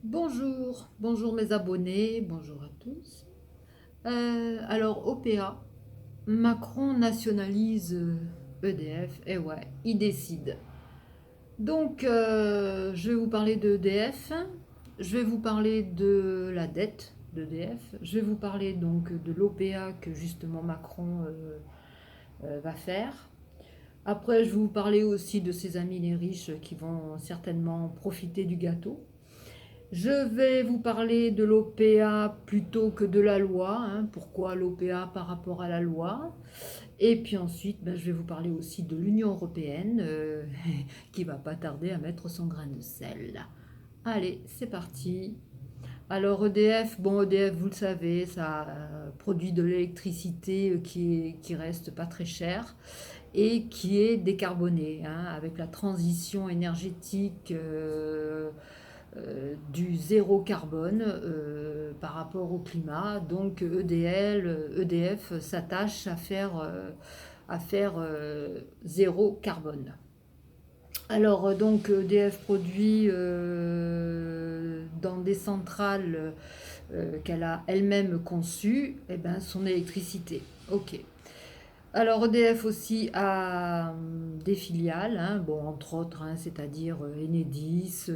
Bonjour mes abonnés, bonjour à tous. Alors OPA, Macron nationalise EDF, et ouais, il décide. Donc je vais vous parler de EDF, je vais vous parler de la dette d'EDF, je vais vous parler donc de l'OPA que justement Macron va faire. Après je vais vous parler aussi de ses amis les riches qui vont certainement profiter du gâteau. Je vais vous parler de l'OPA plutôt que de la loi, hein. Pourquoi l'OPA par rapport à la loi? Et puis ensuite, je vais vous parler aussi de l'Union européenne qui va pas tarder à mettre son grain de sel. Allez, c'est parti. Alors EDF, bon EDF, vous le savez, ça produit de l'électricité qui reste pas très chère et qui est décarbonée, hein, avec la transition énergétique du zéro carbone par rapport au climat. Donc EDF s'attache à faire zéro carbone. Alors donc EDF produit dans des centrales qu'elle a elle-même conçues son électricité. Ok. Alors EDF aussi a des filiales, hein, bon, entre autres, hein, c'est-à-dire Enedis,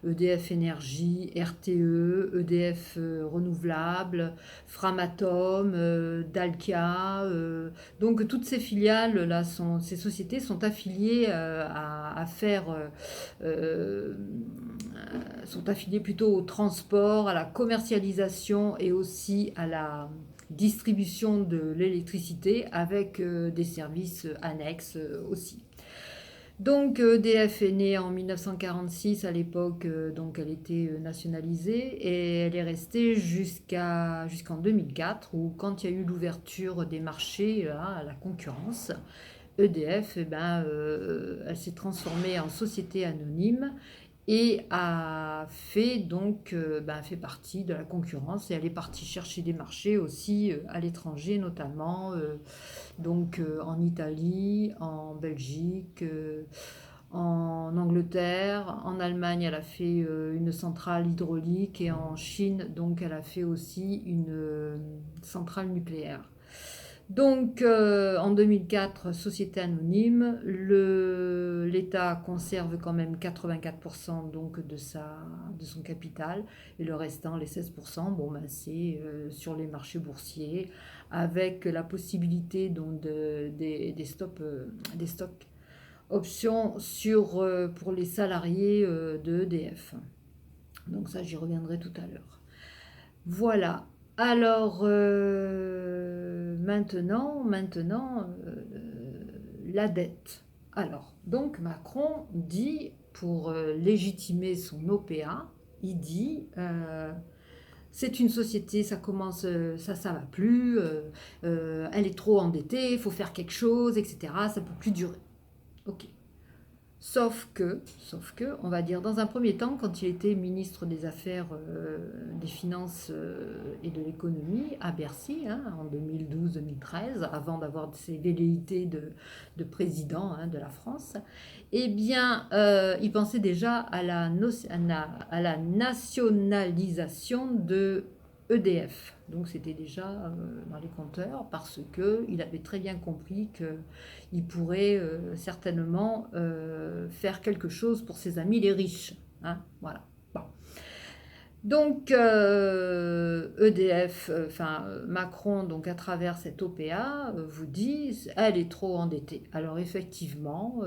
EDF Énergie, RTE, EDF Renouvelable, Framatome, Dalkia. Donc toutes ces filiales, là, ces sociétés sont affiliées à faire, euh, sont affiliées plutôt au transport, à la commercialisation et aussi à la distribution de l'électricité avec des services annexes aussi. Donc EDF est née en 1946 à l'époque, donc elle était nationalisée et elle est restée jusqu'en 2004 où quand il y a eu l'ouverture des marchés à la concurrence, EDF, elle s'est transformée en société anonyme et a fait donc fait partie de la concurrence et elle est partie chercher des marchés aussi à l'étranger notamment en Italie, en Belgique, en Angleterre, en Allemagne elle a fait une centrale hydraulique et en Chine donc elle a fait aussi une centrale nucléaire. Donc en 2004, société anonyme, l'État conserve quand même 84% donc de son capital et le restant, les 16%, c'est sur les marchés boursiers avec la possibilité donc des stocks options pour les salariés de EDF. Donc ça, j'y reviendrai tout à l'heure. Voilà. Alors la dette. Alors, donc Macron dit, pour légitimer son OPA, il dit c'est une société, ça commence, ça va plus, elle est trop endettée, il faut faire quelque chose, etc. Ça peut plus durer. Ok. Sauf que, on va dire, dans un premier temps, quand il était ministre des Affaires, des Finances et de l'Économie à Bercy, hein, en 2012-2013, avant d'avoir ses velléités de président hein, de la France, il pensait déjà à la nationalisation de EDF. Donc c'était déjà dans les compteurs parce qu'il avait très bien compris qu'il pourrait certainement faire quelque chose pour ses amis les riches. Hein, voilà. Bon. Donc EDF, Macron, donc à travers cette OPA, vous dit, elle est trop endettée. Alors effectivement,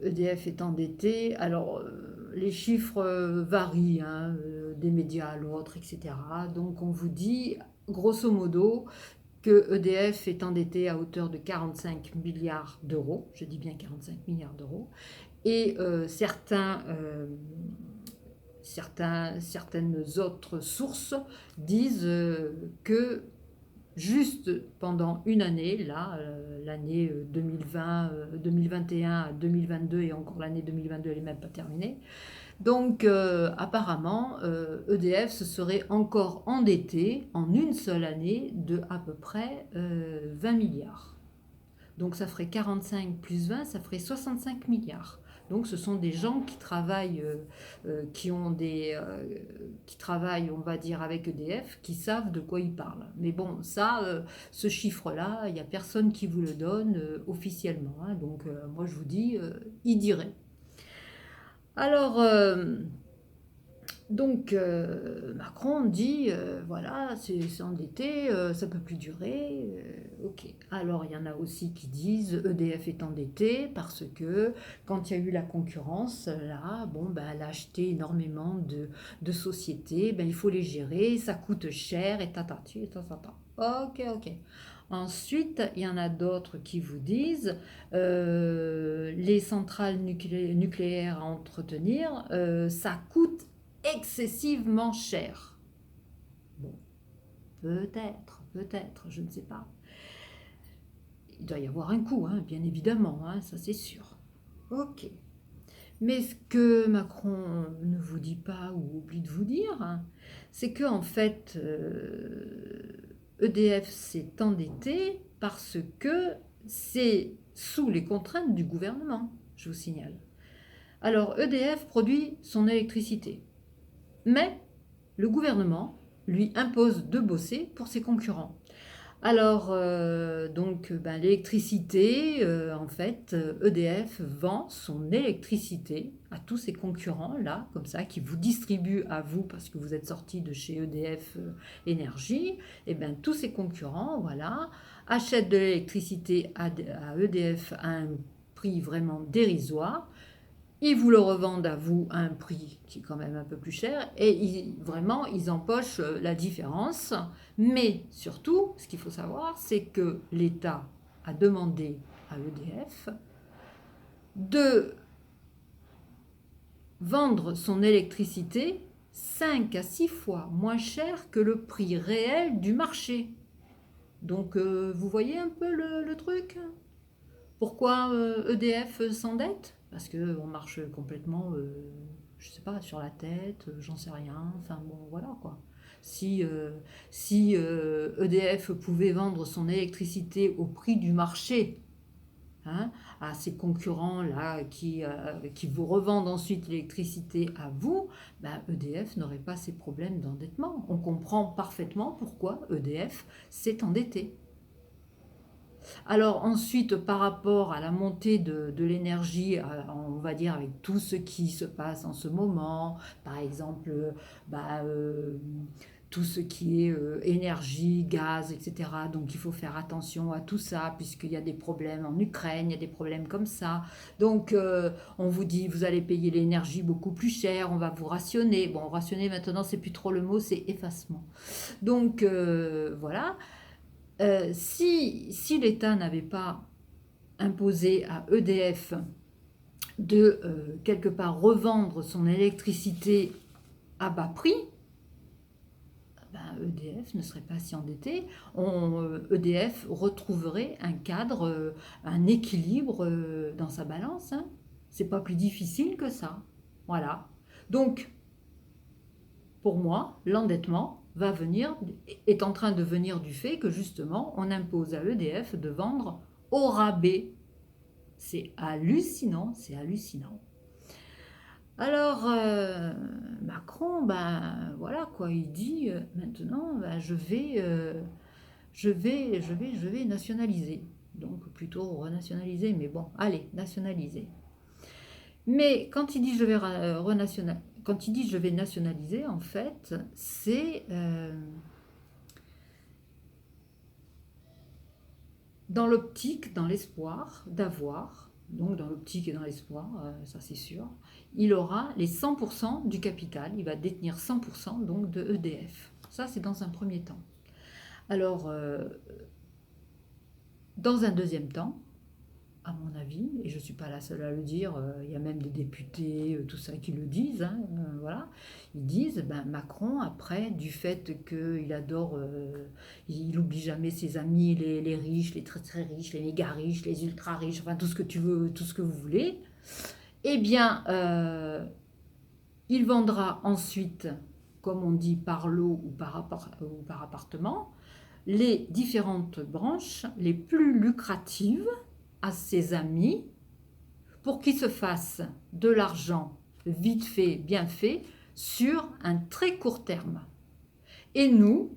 EDF est endetté. Alors, les chiffres varient hein, des médias à l'autre, etc. Donc, on vous dit, grosso modo, que EDF est endetté à hauteur de 45 milliards d'euros. Je dis bien 45 milliards d'euros. Et certaines autres sources disent que juste pendant une année, là, l'année 2020, 2021 à 2022 et encore l'année 2022, elle n'est même pas terminée. Donc apparemment, EDF se serait encore endetté en une seule année de à peu près 20 milliards. Donc ça ferait 45 plus 20, ça ferait 65 milliards. Donc ce sont des gens qui travaillent, qui travaillent, on va dire, avec EDF, qui savent de quoi ils parlent. Mais bon, ça, ce chiffre-là, il n'y a personne qui vous le donne officiellement, hein. Donc moi je vous dis, il dirait. Alors, Macron dit, voilà, c'est endetté, ça ne peut plus durer. Ok. Alors il y en a aussi qui disent EDF est endetté parce que quand il y a eu la concurrence, là, bon, ben, elle a acheté énormément de sociétés, ben, il faut les gérer, ça coûte cher, et tatati, et tatata. Ok, ok. Ensuite, il y en a d'autres qui vous disent les centrales nucléaires à entretenir, ça coûte excessivement cher. Bon, peut-être, je ne sais pas. Il doit y avoir un coût, hein, bien évidemment, hein, ça c'est sûr. Ok. Mais ce que Macron ne vous dit pas ou oublie de vous dire, hein, c'est que en fait, EDF s'est endetté parce que c'est sous les contraintes du gouvernement, je vous signale. Alors EDF produit son électricité, mais le gouvernement lui impose de bosser pour ses concurrents. Alors, l'électricité, en fait, EDF vend son électricité à tous ses concurrents, là, comme ça, qui vous distribuent à vous, parce que vous êtes sorti de chez EDF Énergie, et bien tous ces concurrents, voilà, achètent de l'électricité à EDF à un prix vraiment dérisoire. Ils vous le revendent à vous à un prix qui est quand même un peu plus cher et vraiment, ils empochent la différence. Mais surtout, ce qu'il faut savoir, c'est que l'État a demandé à EDF de vendre son électricité 5 à 6 fois moins cher que le prix réel du marché. Donc, vous voyez un peu le truc? Pourquoi EDF s'endette? Parce qu'on marche complètement, je sais pas, sur la tête, j'en sais rien. Enfin bon, voilà quoi. Si EDF pouvait vendre son électricité au prix du marché, hein, à ses concurrents là qui vous revendent ensuite l'électricité à vous, ben, EDF n'aurait pas ces problèmes d'endettement. On comprend parfaitement pourquoi EDF s'est endetté. Alors ensuite, par rapport à la montée de l'énergie, on va dire avec tout ce qui se passe en ce moment, par exemple, bah, euh, tout ce qui est énergie, gaz, etc. Donc il faut faire attention à tout ça, puisqu'il y a des problèmes en Ukraine, il y a des problèmes comme ça. Donc on vous dit, vous allez payer l'énergie beaucoup plus cher, on va vous rationner. Bon, rationner maintenant, c'est plus trop le mot, c'est effacement. Donc voilà. Si l'État n'avait pas imposé à EDF de quelque part revendre son électricité à bas prix, ben, EDF ne serait pas si endetté. EDF retrouverait un cadre, un équilibre dans sa balance, hein. C'est pas plus difficile que ça. Voilà. Donc, pour moi, l'endettement est en train de venir du fait que justement, on impose à EDF de vendre au rabais. C'est hallucinant, c'est hallucinant. Alors, Macron, ben voilà quoi, il dit maintenant, ben, je vais nationaliser. Donc plutôt renationaliser, mais bon, allez, nationaliser. Mais quand il dit quand il dit je vais nationaliser, en fait, c'est dans l'optique, dans l'espoir d'avoir, donc dans l'optique et dans l'espoir, ça c'est sûr, il aura les 100% du capital, il va détenir 100% donc de EDF. Ça c'est dans un premier temps. Alors, dans un deuxième temps, à mon avis, et je ne suis pas la seule à le dire, il y a même des députés, tout ça, qui le disent, hein, voilà, ils disent, ben, Macron, après, du fait qu'il adore, il n'oublie jamais ses amis, les riches, les très très riches, les méga riches, les ultra riches, enfin tout ce que tu veux, tout ce que vous voulez, eh bien, il vendra ensuite, comme on dit, par lot ou par appartement, les différentes branches les plus lucratives à ses amis pour qu'il se fasse de l'argent vite fait, bien fait, sur un très court terme. Et nous,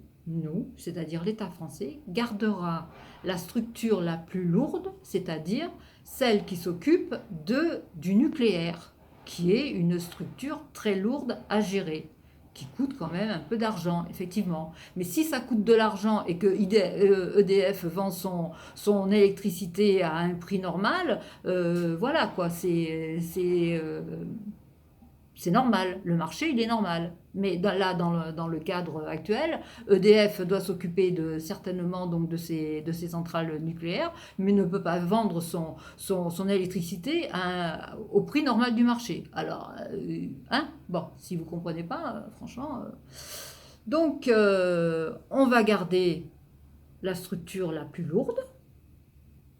c'est-à-dire l'État français, gardera la structure la plus lourde, c'est-à-dire celle qui s'occupe du nucléaire, qui est une structure très lourde à gérer, qui coûte quand même un peu d'argent, effectivement. Mais si ça coûte de l'argent et que EDF vend son électricité à un prix normal, voilà quoi, c'est normal, le marché il est normal. Mais là, dans le cadre actuel, EDF doit s'occuper certainement donc de ces centrales nucléaires, mais ne peut pas vendre son électricité au prix normal du marché. Alors, hein, bon, si vous ne comprenez pas, franchement. Donc, on va garder la structure la plus lourde,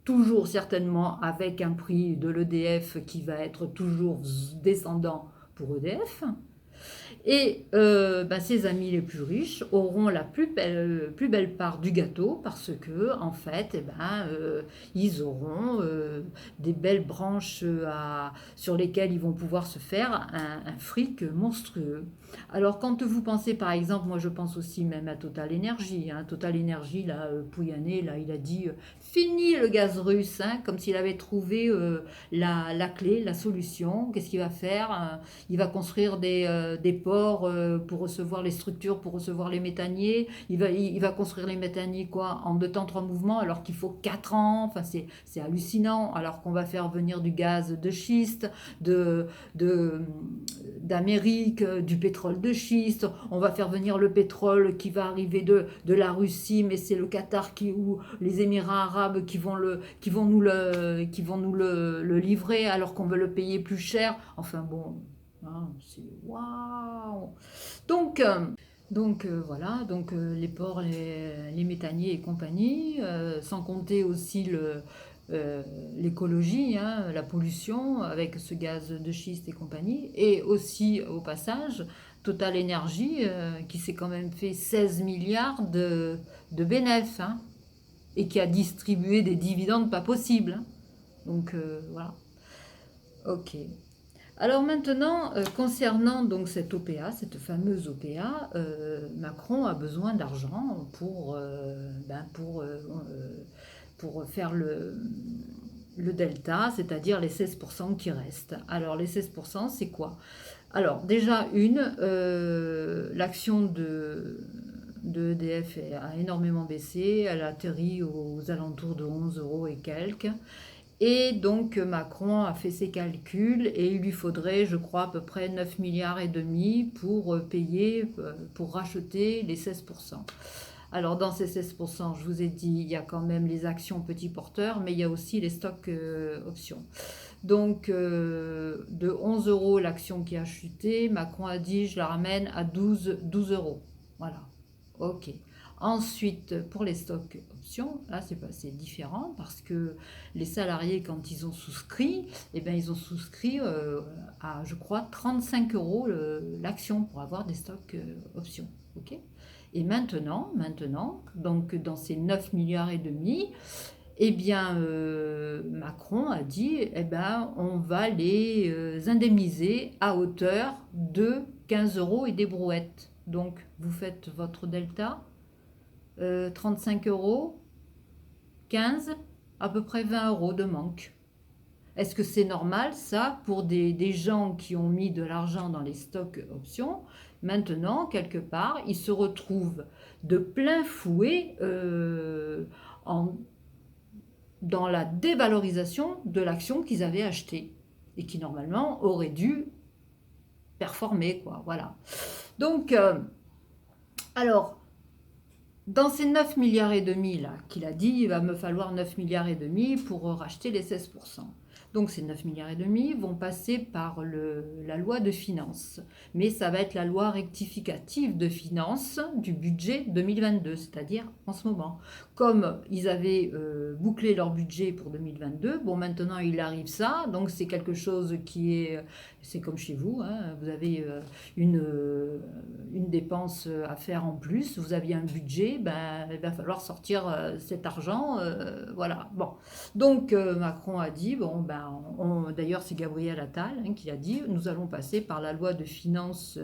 toujours certainement avec un prix de l'EDF qui va être toujours descendant pour EDF. Et ses amis les plus riches auront la plus belle part du gâteau parce que en fait, ils auront des belles branches sur lesquelles ils vont pouvoir se faire un fric monstrueux. Alors quand vous pensez par exemple, moi je pense aussi même à Total Energy. Hein, Total Energy, là, Pouyanné, là, il a dit fini le gaz russe, hein, comme s'il avait trouvé la clé, la solution. Qu'est-ce qu'il va faire? Il va construire des ports pour recevoir les structures, pour recevoir les méthaniers. Il va construire les méthaniers quoi, en 2 temps, 3 mouvements, alors qu'il faut 4 ans. Enfin, c'est hallucinant. Alors qu'on va faire venir du gaz de schiste, d'Amérique, du pétrole de schiste. On va faire venir le pétrole qui va arriver de la Russie, mais c'est le Qatar ou les Émirats arabes qui vont nous le livrer alors qu'on veut le payer plus cher. Enfin bon. Ah, c'est waouh! Donc, voilà, donc les ports, les méthaniers et compagnie, sans compter aussi l'écologie, hein, la pollution avec ce gaz de schiste et compagnie, et aussi au passage Total Energy qui s'est quand même fait 16 milliards de bénéfices, hein, et qui a distribué des dividendes pas possibles. Hein. Donc voilà. Ok. Alors maintenant, concernant donc cette OPA, cette fameuse OPA, Macron a besoin d'argent pour faire le delta, c'est-à-dire les 16% qui restent. Alors les 16%, c'est quoi? Alors déjà, l'action de EDF a énormément baissé, elle a atterri aux alentours de 11 euros et quelques. Et donc Macron a fait ses calculs et il lui faudrait, je crois, à peu près 9 milliards et demi pour payer, pour racheter les 16%. Alors dans ces 16%, je vous ai dit, il y a quand même les actions petits porteurs, mais il y a aussi les stocks options. Donc de 11 euros l'action qui a chuté, Macron a dit je la ramène à 12 euros. Voilà, ok. Ensuite, pour les stocks options, là c'est différent parce que les salariés, quand ils ont souscrit, eh bien, ils ont souscrit à, je crois, 35 euros l'action pour avoir des stocks options. Okay, et maintenant, donc dans ces 9 milliards et demi, eh bien, Macron a dit, eh ben, on va les indemniser à hauteur de 15 euros et des brouettes. Donc, vous faites votre delta. 35 euros, 15, à peu près 20 euros de manque. Est-ce que c'est normal ça pour des gens qui ont mis de l'argent dans les stocks options? Maintenant, quelque part, ils se retrouvent de plein fouet dans la dévalorisation de l'action qu'ils avaient achetée et qui normalement aurait dû performer, quoi. Voilà. Donc, alors, dans ces 9 milliards et demi là qu'il a dit, il va me falloir 9 milliards et demi pour racheter les 16%. Donc ces 9 milliards et demi vont passer par la loi de finances. Mais ça va être la loi rectificative de finances du budget 2022, c'est-à-dire en ce moment. comme ils avaient bouclé leur budget pour 2022, bon maintenant il arrive ça, donc c'est quelque chose qui est, c'est comme chez vous, hein, vous avez une dépense à faire en plus, vous aviez un budget, ben, il va falloir sortir cet argent, voilà. Bon, donc Macron a dit, bon, ben, d'ailleurs c'est Gabriel Attal hein, qui a dit, nous allons passer par la loi de finances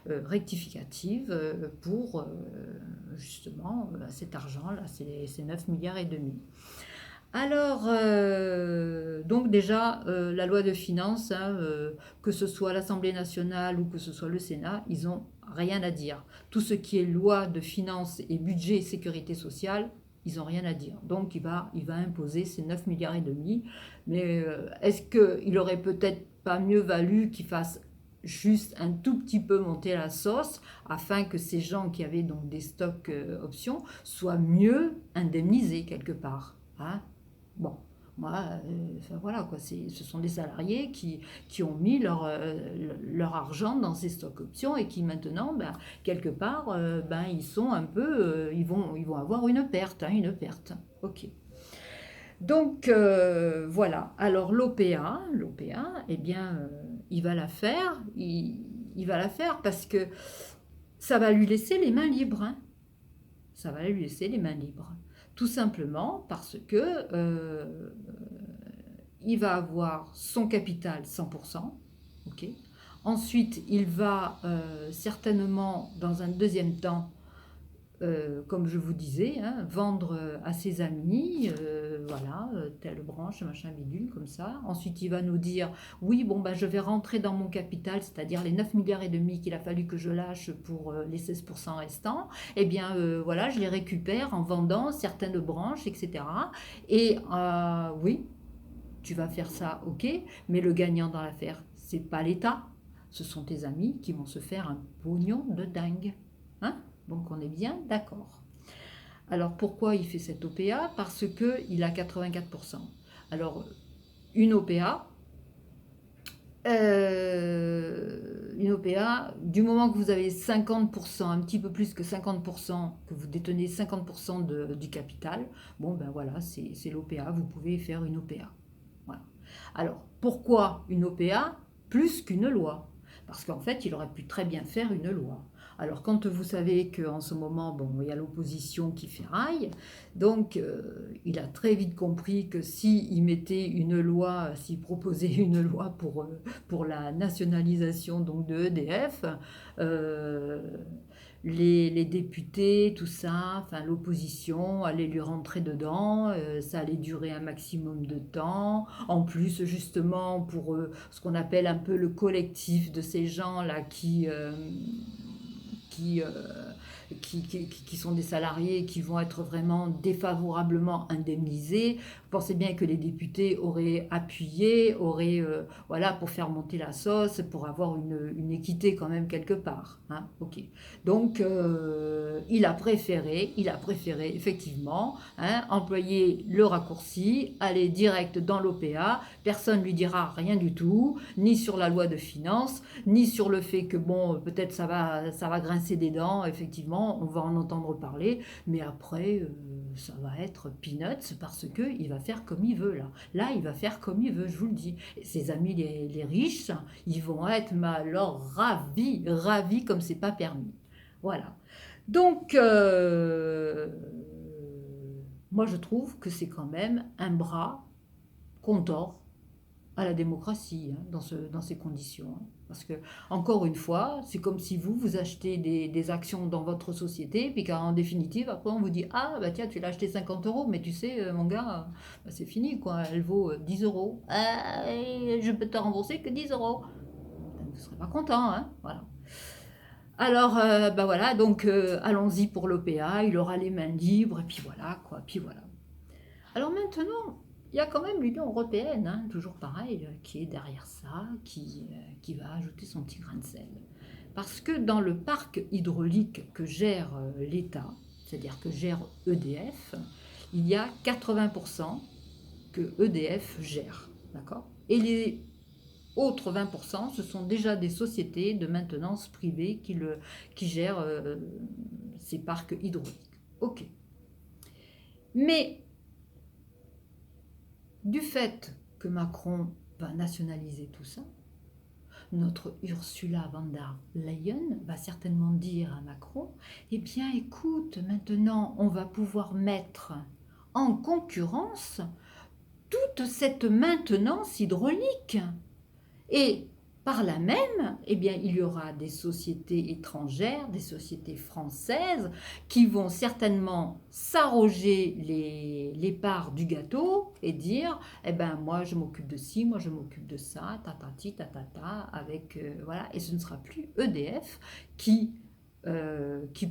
rectificative pour justement cet argent-là, c'est 9 milliards et demi. Alors, donc déjà, la loi de finances, hein, que ce soit l'Assemblée nationale ou que ce soit le Sénat, ils n'ont rien à dire. Tout ce qui est loi de finances et budget et sécurité sociale, ils n'ont rien à dire. Donc, il va imposer ces 9 milliards et demi. Mais est-ce qu'il aurait peut-être pas mieux valu qu'il fasse juste un tout petit peu monter la sauce afin que ces gens qui avaient donc des stocks options soient mieux indemnisés quelque part, hein. Bon, moi, enfin, voilà quoi, ce sont des salariés qui ont mis leur argent dans ces stocks options et qui maintenant, ben, quelque part, ben, ils sont un peu, ils vont avoir une perte, hein, une perte. Ok. Donc voilà. Alors l'OPA, eh bien, il va la faire. Il va la faire parce que ça va lui laisser les mains libres, hein. Ça va lui laisser les mains libres. Tout simplement parce que il va avoir son capital 100%. Ok. Ensuite, il va certainement, dans un deuxième temps, comme je vous disais, hein, vendre à ses amis, voilà, telle branche, machin bidule, comme ça. Ensuite, il va nous dire, oui, bon, bah, je vais rentrer dans mon capital, c'est-à-dire les 9 milliards et demi qu'il a fallu que je lâche pour les 16% restants. Eh bien, voilà, je les récupère en vendant certaines branches, etc. Et oui, tu vas faire ça, ok, mais le gagnant dans l'affaire, c'est pas l'État. Ce sont tes amis qui vont se faire un pognon de dingue. Hein? Donc on est bien d'accord. Alors pourquoi il fait cette OPA? Parce qu'il a 84%. Alors une OPA, du moment que vous avez 50%, un petit peu plus que 50%, que vous détenez 50% du capital, bon ben voilà, c'est l'OPA, vous pouvez faire une OPA. Voilà. Alors pourquoi une OPA plus qu'une loi? Parce qu'en fait, il aurait pu très bien faire une loi. Alors quand vous savez qu'en ce moment, bon, il y a l'opposition qui ferraille, donc il a très vite compris que s'il mettait une loi, s'il proposait une loi pour la nationalisation donc, de EDF, euh, les députés, tout ça, enfin l'opposition allait lui rentrer dedans, ça allait durer un maximum de temps. En plus, justement, pour ce qu'on appelle un peu le collectif de ces gens-là qui, qui sont des salariés qui vont être vraiment défavorablement indemnisés. Vous pensez bien que les députés auraient appuyé, auraient, voilà, pour faire monter la sauce, pour avoir une équité quand même quelque part. Hein, ok. Donc, il a préféré effectivement hein, employer le raccourci, aller direct dans l'OPA, personne ne lui dira rien du tout, ni sur la loi de finances, ni sur le fait que, bon, peut-être ça va grincer des dents, effectivement, on va en entendre parler, mais après, ça va être peanuts parce qu'il va faire comme il veut, là. Là, il va faire comme il veut, je vous le dis. Et ses amis, les riches, ils vont être, mais alors, ravis comme c'est pas permis. Voilà. Donc, moi, je trouve que c'est quand même un bras qu'on tord à la démocratie hein, dans ces conditions. Hein. Parce que, encore une fois, c'est comme si vous achetez des actions dans votre société, puis qu'en définitive, après, on vous dit ah, bah tiens, tu l'as acheté 50 euros, mais tu sais, mon gars, bah, c'est fini, quoi. Elle vaut 10 euros. Ah, je peux te rembourser que 10 euros. Vous ne serez pas content, hein. Voilà. Alors, bah voilà, donc allons-y pour l'OPA, il aura les mains libres, et puis voilà, quoi, puis voilà. Alors maintenant, il y a quand même l'Union européenne, hein, toujours pareil, qui est derrière ça, qui va ajouter son petit grain de sel. Parce que dans le parc hydraulique que gère l'État, c'est-à-dire que gère EDF, il y a 80% que EDF gère, d'accord? Et les autres 20%, ce sont déjà des sociétés de maintenance privées qui gèrent ces parcs hydrauliques. Ok. Mais du fait que Macron va nationaliser tout ça, notre Ursula von der Leyen va certainement dire à Macron, eh bien écoute, maintenant on va pouvoir mettre en concurrence toute cette maintenance hydraulique. Et par là même, eh bien, il y aura des sociétés étrangères, des sociétés françaises qui vont certainement s'arroger les parts du gâteau et dire, eh ben moi je m'occupe de ci, moi je m'occupe de ça, tatati, tatata, avec voilà, et ce ne sera plus EDF qui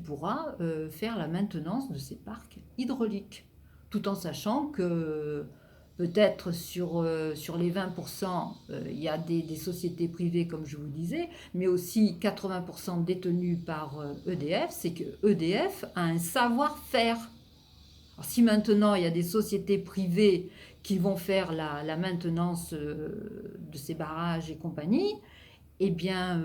pourra faire la maintenance de ces parcs hydrauliques, tout en sachant que peut-être sur les 20%, il y a des sociétés privées, comme je vous disais, mais aussi 80% détenues par EDF, c'est que EDF a un savoir-faire. Alors, si maintenant il y a des sociétés privées qui vont faire la maintenance de ces barrages et compagnie, eh bien,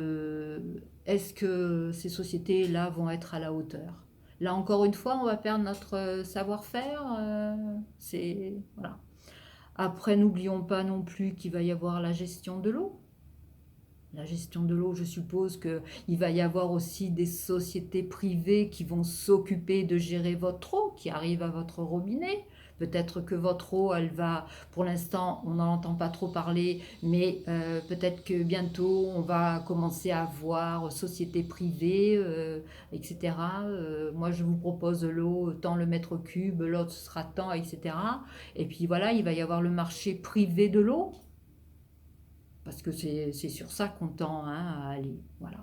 est-ce que ces sociétés-là vont être à la hauteur? Là, encore une fois, on va perdre notre savoir-faire. C'est voilà. Après, n'oublions pas non plus qu'il va y avoir la gestion de l'eau. La gestion de l'eau, je suppose qu'il va y avoir aussi des sociétés privées qui vont s'occuper de gérer votre eau qui arrive à votre robinet. Peut-être que votre eau, elle va, pour l'instant, on n'en entend pas trop parler, mais peut-être que bientôt, on va commencer à voir sociétés privées, etc. Moi, je vous propose l'eau, tant le mètre cube, l'autre sera tant, etc. Et puis voilà, il va y avoir le marché privé de l'eau parce que c'est sur ça qu'on tend hein, à aller. Voilà.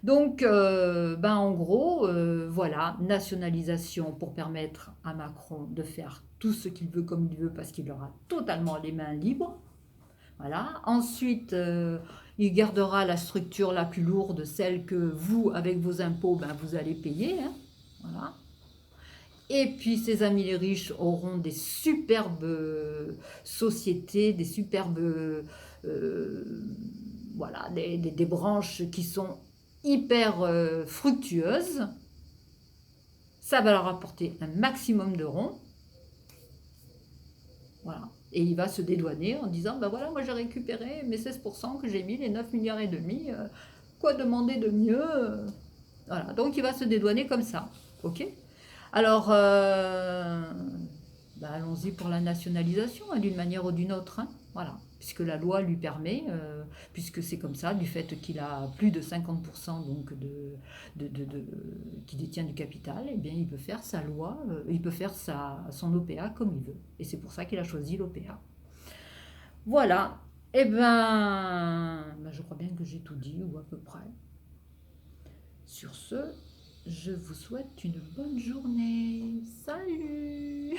Donc, ben, en gros, voilà, nationalisation pour permettre à Macron de faire tout ce qu'il veut comme il veut parce qu'il aura totalement les mains libres. Voilà. Ensuite, il gardera la structure la plus lourde, celle que vous, avec vos impôts, ben, vous allez payer. Hein. Voilà. Et puis ses amis les riches auront des superbes sociétés, des superbes voilà, des branches qui sont hyper fructueuses. Ça va leur apporter un maximum de ronds. Voilà. Et il va se dédouaner en disant, ben voilà, moi j'ai récupéré mes 16% que j'ai mis, les 9 milliards et demi, quoi demander de mieux voilà, donc il va se dédouaner comme ça, ok. Alors, bah, allons-y pour la nationalisation, hein, d'une manière ou d'une autre, hein, voilà, puisque la loi lui permet, puisque c'est comme ça, du fait qu'il a plus de 50% donc qui détient du capital, eh bien il peut faire sa loi, il peut faire son OPA comme il veut. Et c'est pour ça qu'il a choisi l'OPA. Voilà, et ben, je crois bien que j'ai tout dit, ou à peu près. Sur ce, je vous souhaite une bonne journée. Salut!